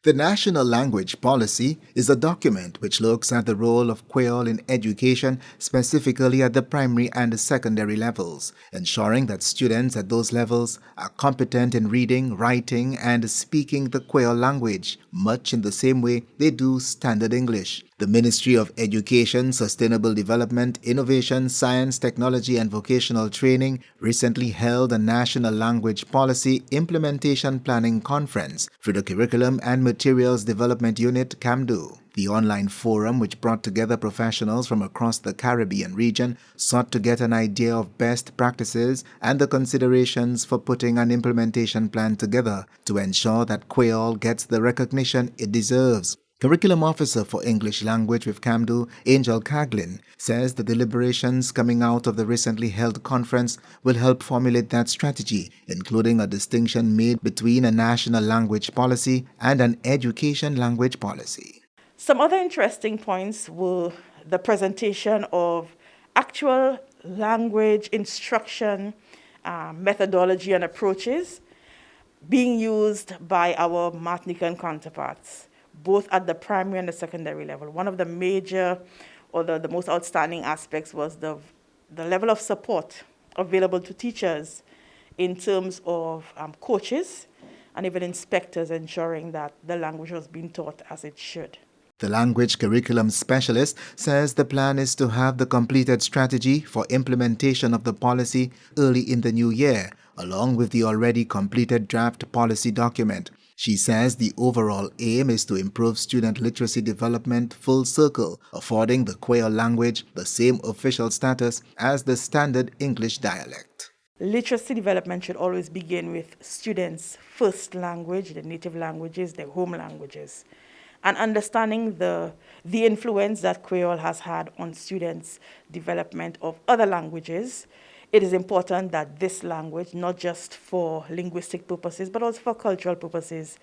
The National Language Policy is a document which looks at the role of Kweyol in education, specifically at the primary and secondary levels, ensuring that students at those levels are competent in reading, writing, and speaking the Kweyol language, much in the same way they do Standard English. The Ministry of Education, Sustainable Development, Innovation, Science, Technology and Vocational Training recently held a National Language Policy Implementation Planning Conference through the Curriculum and Materials Development Unit, CAMDU. The online forum, which brought together professionals from across the Caribbean region, sought to get an idea of best practices and the considerations for putting an implementation plan together to ensure that Kweyol gets the recognition it deserves. Curriculum Officer for English Language with CAMDU, Angel Caglin, says the deliberations coming out of the recently held conference will help formulate that strategy, including a distinction made between a national language policy and an education language policy. Some other interesting points were the presentation of actual language instruction, methodology and approaches being used by our Martinican counterparts, both at the primary and the secondary level. One of the major or the most outstanding aspects was the level of support available to teachers in terms of coaches and even inspectors ensuring that the language was being taught as it should. The language curriculum specialist says the plan is to have the completed strategy for implementation of the policy early in the new year, along with the already completed draft policy document. She says the overall aim is to improve student literacy development full circle, affording the Kweyol language the same official status as the standard English dialect. Literacy development should always begin with students' first language, their native languages, their home languages, and understanding the influence that Kweyol has had on students' development of other languages. It is important that this language, not just for linguistic purposes, but also for cultural purposes,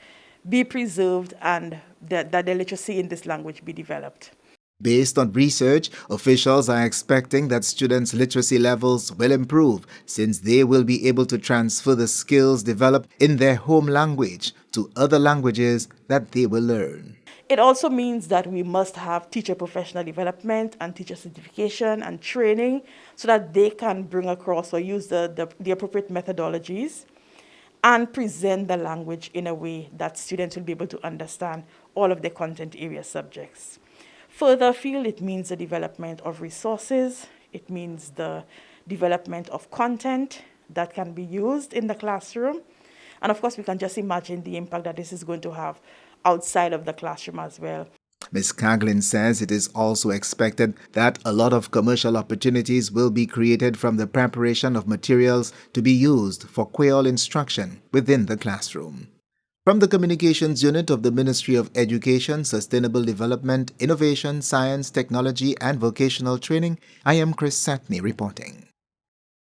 be preserved and that the literacy in this language be developed. Based on research, officials are expecting that students' literacy levels will improve since they will be able to transfer the skills developed in their home language to other languages that they will learn. It also means that we must have teacher professional development and teacher certification and training so that they can bring across or use the appropriate methodologies and present the language in a way that students will be able to understand all of the content area subjects. Further afield, it means the development of resources. It means the development of content that can be used in the classroom. And of course, we can just imagine the impact that this is going to have outside of the classroom as well. Ms. Caglin says it is also expected that a lot of commercial opportunities will be created from the preparation of materials to be used for Kweyol instruction within the classroom. From the Communications Unit of the Ministry of Education, Sustainable Development, Innovation, Science, Technology and Vocational Training, I am Chris Satney reporting.